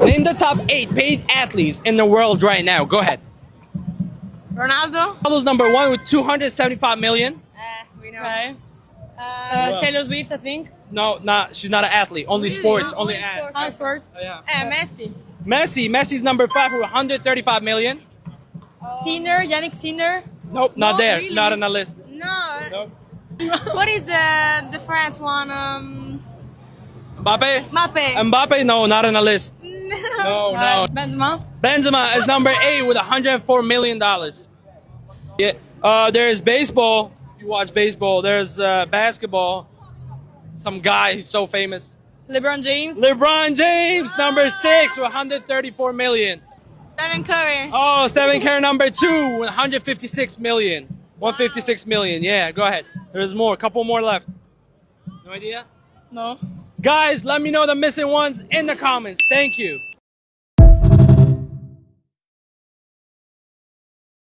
Name the top 8 paid athletes in the world right now. Go ahead. Ronaldo. Ronaldo's number 1 with 275 million. We know. Okay. else? Taylor Swift, I think. No, not she's not an athlete. Only Really? sports. No, Only only sport. Oxford. yeah. Messi. Messi's number 5 with 135 million. Sinner, Yannick Sinner. Nope, not No, there. really? Not on the list. No. Nope. What is the France one? Mbappe? Mbappe. Mbappe? No, not on the list. No, no. Benzema. Benzema is number 8 with 104 million dollars. Yeah. There's baseball. If you watch baseball, there's basketball. Some guy, he's so famous. LeBron James. LeBron James, number 6 with 134 million. Stephen Curry. Oh, Stephen Curry, number 2 with 156 million. 156 million. Yeah, go ahead. There's more. A couple more left. No idea? No. Guys, let me know the missing ones in the comments. Thank you.